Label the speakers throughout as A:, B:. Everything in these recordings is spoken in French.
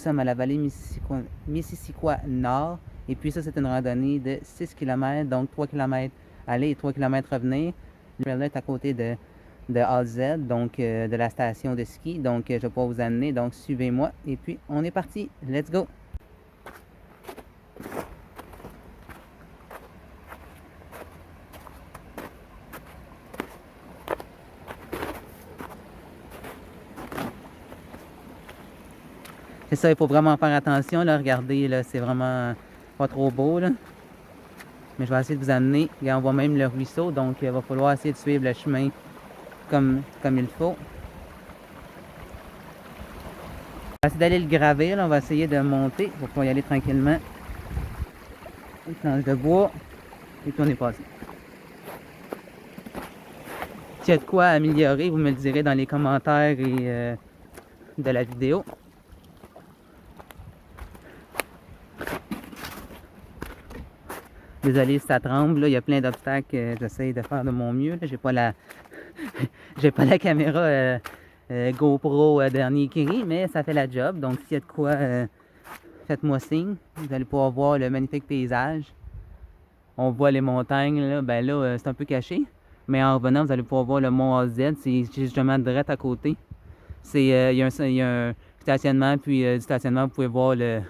A: Nous sommes à la vallée Missisquoi Nord. Et puis ça, c'est une randonnée de 6 km, donc 3 km aller et 3 km revenir. Le trail est à côté de AZ, donc de la station de ski. Donc je vais pouvoir vous amener, donc suivez-moi. Et puis on est parti, let's go! C'est ça, il faut vraiment faire attention, là, regardez, là, c'est vraiment pas trop beau, là. Mais je vais essayer de vous amener, et on voit même le ruisseau, donc il va falloir essayer de suivre le chemin comme il faut. On va essayer d'aller le gravir, là, on va essayer de monter, on va pouvoir y aller tranquillement. Une planche de bois, et puis on est passé. S'il y a de quoi améliorer, vous me le direz dans les commentaires et de la vidéo. Désolé si ça tremble, là, il y a plein d'obstacles, j'essaie de faire de mon mieux. J'ai pas la j'ai pas la caméra GoPro dernier cri, mais ça fait la job. Donc s'il y a de quoi, faites-moi signe. Vous allez pouvoir voir le magnifique paysage. On voit les montagnes, là, ben là, c'est un peu caché. Mais en revenant, vous allez pouvoir voir le mont AZ, c'est justement direct à côté. Il y a un stationnement, puis du stationnement, vous pouvez voir le...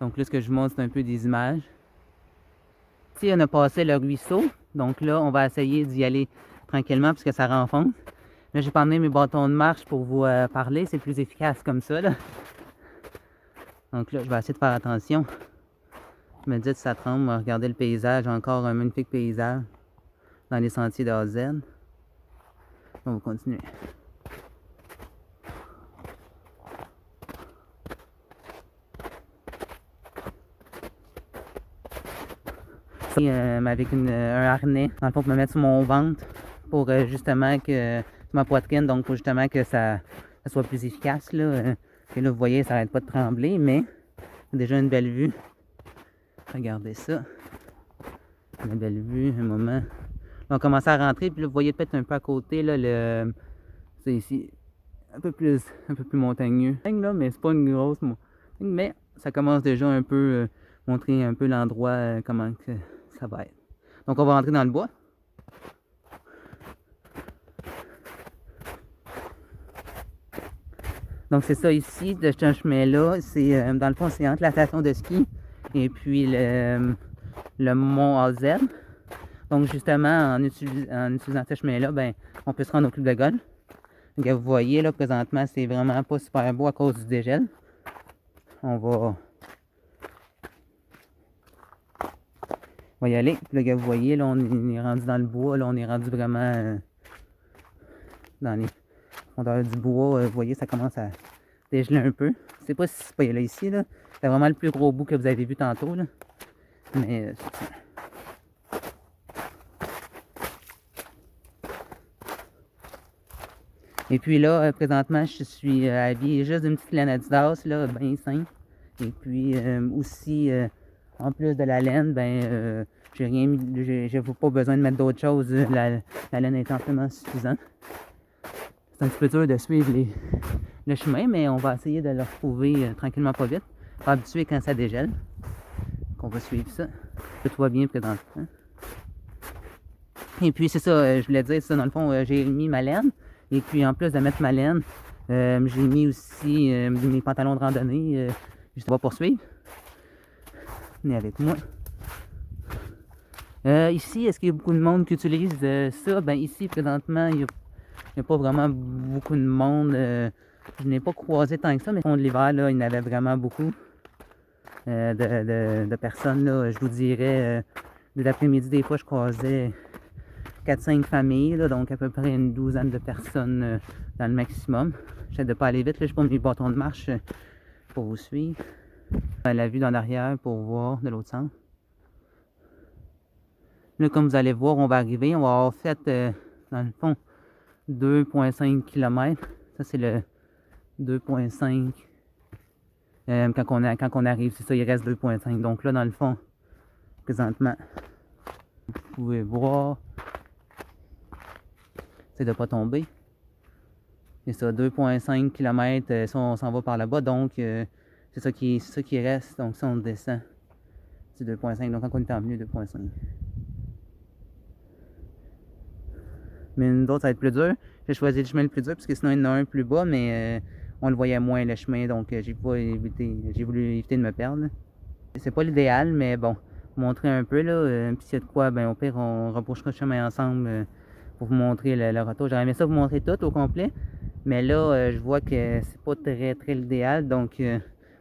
A: Donc là, ce que je vous montre, c'est un peu des images. Ici, on a passé le ruisseau. Donc là, on va essayer d'y aller tranquillement, puisque ça renfonce. Là, j'ai pas amené mes bâtons de marche pour vous parler. C'est plus efficace comme ça, là. Donc là, je vais essayer de faire attention. Je me dis que ça tremble, regardez le paysage, encore un magnifique paysage dans les sentiers d'AZ. On va continuer. Avec un harnais, dans le fond, pour me mettre sur mon ventre pour justement que ma poitrine, donc pour justement que ça soit plus efficace. Là. Et là, vous voyez, ça n'arrête pas de trembler, mais c'est déjà une belle vue. Regardez ça. Une belle vue, un moment. Là, on commence à rentrer, puis là, vous voyez peut-être un peu à côté, là, c'est ici, un peu plus montagneux. Là, mais c'est pas une grosse montagne, mais ça commence déjà un peu montrer un peu l'endroit, comment que ça va être. Donc on va rentrer dans le bois. Donc c'est ça ici, de ce chemin-là, c'est dans le fond, c'est entre la station de ski et puis le mont AZ. Donc justement, en utilisant ce chemin-là, ben, on peut se rendre au club de golf. Donc, vous voyez là, présentement, c'est vraiment pas super beau à cause du dégel. On va y aller. Puis là, vous voyez, là, on est rendu dans le bois. Là, on est rendu vraiment dans les fondeurs du bois. Vous voyez, ça commence à dégeler un peu. Je sais pas si c'est pas là ici. Là. C'est vraiment le plus gros bout que vous avez vu tantôt. Là. Mais c'est ça. Et puis là, présentement, je suis habillé juste d'une petite laine Adidas, là, bien simple. Et puis aussi, en plus de la laine, ben, j'ai pas besoin de mettre d'autres choses. La laine est amplement suffisante. C'est un petit peu dur de suivre le chemin, mais on va essayer de le retrouver tranquillement pas vite. Pas habitué quand ça dégèle. Donc on va suivre ça. Tout va bien présentement. Et puis c'est ça, je voulais dire, ça dans le fond, j'ai mis ma laine. Et puis en plus de mettre ma laine, j'ai mis aussi mes pantalons de randonnée. Je vais poursuivre. Venez avec moi. Ici, est-ce qu'il y a beaucoup de monde qui utilise ça? Ben ici, présentement, il n'y a pas vraiment beaucoup de monde. Je n'ai pas croisé tant que ça, mais au fond de l'hiver, là, il y en avait vraiment beaucoup de personnes. Là, je vous dirais, de l'après-midi, des fois, je croisais 4-5 familles, là, donc à peu près une douzaine de personnes dans le maximum. J'essaie de ne pas aller vite, là, je prends mes bâtons de marche pour vous suivre. La vue d'en arrière pour voir de l'autre sens. Là, comme vous allez voir, on va arriver, on va avoir fait, dans le fond, 2,5 km. Ça, c'est le 2,5. Quand on arrive, c'est ça, il reste 2,5. Donc là, dans le fond, présentement, vous pouvez voir. C'est de ne pas tomber. C'est ça, 2,5 km, on s'en va par là-bas. Donc, c'est ça qui reste. Donc ça, on descend. C'est 2.5. Donc quand on est en venue, 2.5. Mais nous autres, ça va être plus dur. J'ai choisi le chemin le plus dur parce que sinon il y en a un plus bas, mais on le voyait moins le chemin, donc j'ai voulu éviter de me perdre. C'est pas l'idéal, mais bon, montrer un peu là. Puis s'il y a de quoi, ben au pire on rebouchera le chemin ensemble pour vous montrer le retour. J'aurais aimé ça vous montrer tout au complet, mais là je vois que c'est pas très l'idéal, donc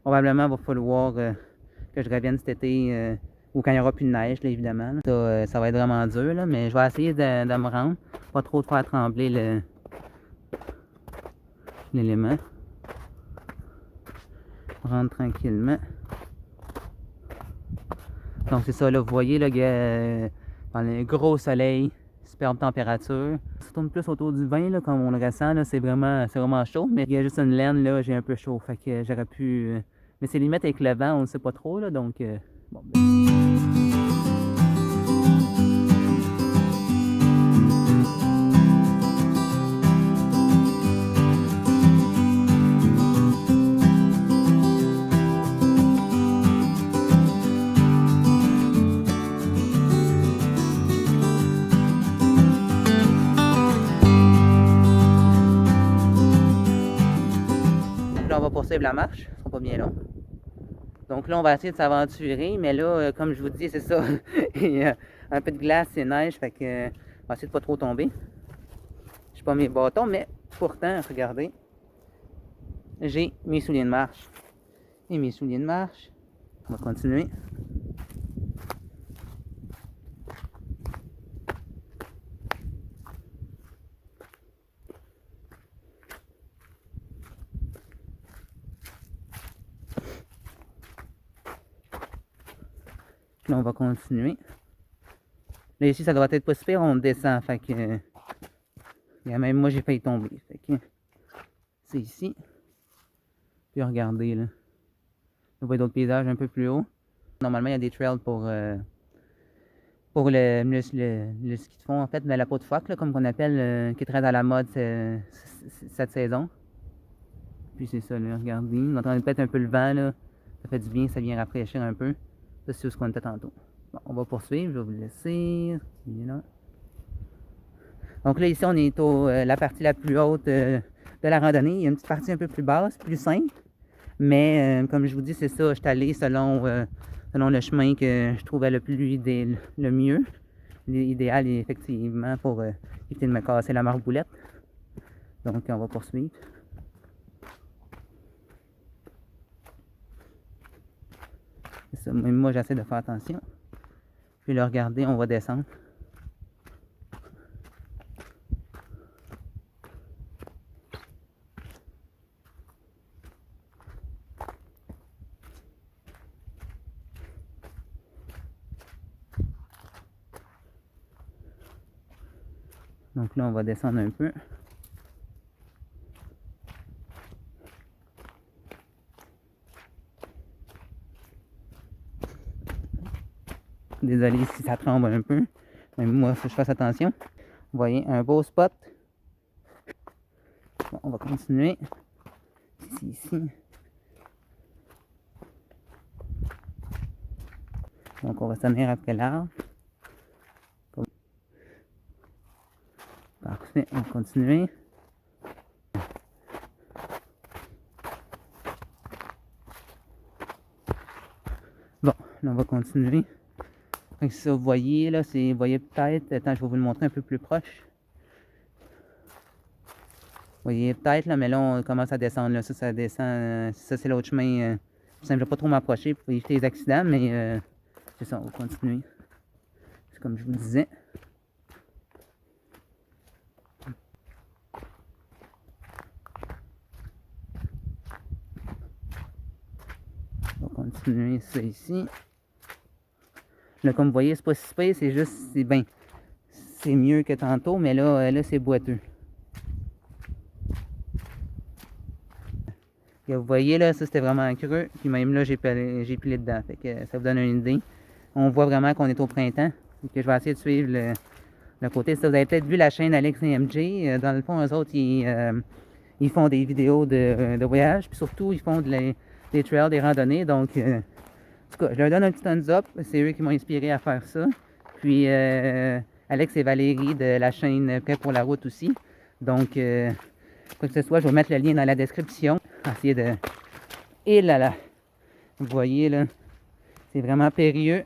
A: probablement il va falloir que je revienne cet été ou quand il n'y aura plus de neige, là, évidemment. Là. Ça va être vraiment dur, là, mais je vais essayer de me rendre, pas trop de faire trembler l'élément. Rentre tranquillement. Donc c'est ça, là, vous voyez, là, dans le gros soleil, superbe température. Ça tourne plus autour du 20, là, comme on le ressent, là, c'est vraiment chaud, mais il y a juste une laine, là, j'ai un peu chaud, fait que j'aurais pu... mais c'est limite avec le vent, on ne sait pas trop, là, donc... bon, ben... Là, on va poursuivre la marche, ce sera pas bien long. Donc là, on va essayer de s'aventurer, mais là, comme je vous dis, c'est ça. Il y a un peu de glace et neige, fait que on va essayer de pas trop tomber. J'ai pas mes bâtons, mais pourtant, regardez, j'ai mes souliers de marche. Et mes souliers de marche. On va continuer. Là, on va continuer. Là, ici, ça doit être pas super, on descend. Fait que. Même moi, j'ai failli tomber. Fait que. C'est ici. Puis regardez, là. On voit d'autres paysages un peu plus haut. Normalement, il y a des trails pour le ski de fond, en fait, mais la peau de phoque, là, comme on appelle, qui est très à la mode cette saison. Puis c'est ça, là, regardez. On entend peut-être un peu le vent, là. Ça fait du bien, ça vient rafraîchir un peu. Ça, c'est ce qu'on était tantôt. Bon, on va poursuivre, je vais vous laisser. Donc là, ici, on est la partie la plus haute de la randonnée. Il y a une petite partie un peu plus basse, plus simple. Mais comme je vous dis, c'est ça, je suis allé selon le chemin que je trouvais le mieux. L'idéal, effectivement, pour éviter de me casser la marboulette. Donc, on va poursuivre. C'est ça, même moi, j'essaie de faire attention. Puis là, regardez, on va descendre. Donc là, on va descendre un peu. Désolé si ça tremble un peu. Même moi, il faut que je fasse attention. Vous voyez, un beau spot. Bon, on va continuer. Ici. Donc, on va se tenir après l'arbre. Parfait, on va continuer. Bon, là, on va continuer. Donc, ça, vous voyez, là, vous voyez peut-être, attends, je vais vous le montrer un peu plus proche. Vous voyez peut-être, là, mais là, on commence à descendre, là, ça descend, ça, c'est l'autre chemin. Je ne vais pas trop m'approcher pour éviter les accidents, mais c'est ça, on va continuer. C'est comme je vous disais. On va continuer ça ici. Là, comme vous voyez, c'est pas si pire, c'est juste, c'est mieux que tantôt, mais là c'est boiteux. Et vous voyez, là, ça c'était vraiment creux, puis même là, j'ai pilé dedans, fait que ça vous donne une idée. On voit vraiment qu'on est au printemps, et que je vais essayer de suivre le côté. Ça, vous avez peut-être vu la chaîne Alex et MJ, dans le fond, eux autres, ils font des vidéos de voyage, puis surtout, ils font de des trails, des randonnées. Donc, en tout cas, je leur donne un petit thumbs up. C'est eux qui m'ont inspiré à faire ça. Puis, Alex et Valérie de la chaîne Prêt pour la route aussi. Donc, quoi que ce soit, je vais mettre le lien dans la description. Essayer de... Et là là! Vous voyez, là, c'est vraiment périlleux.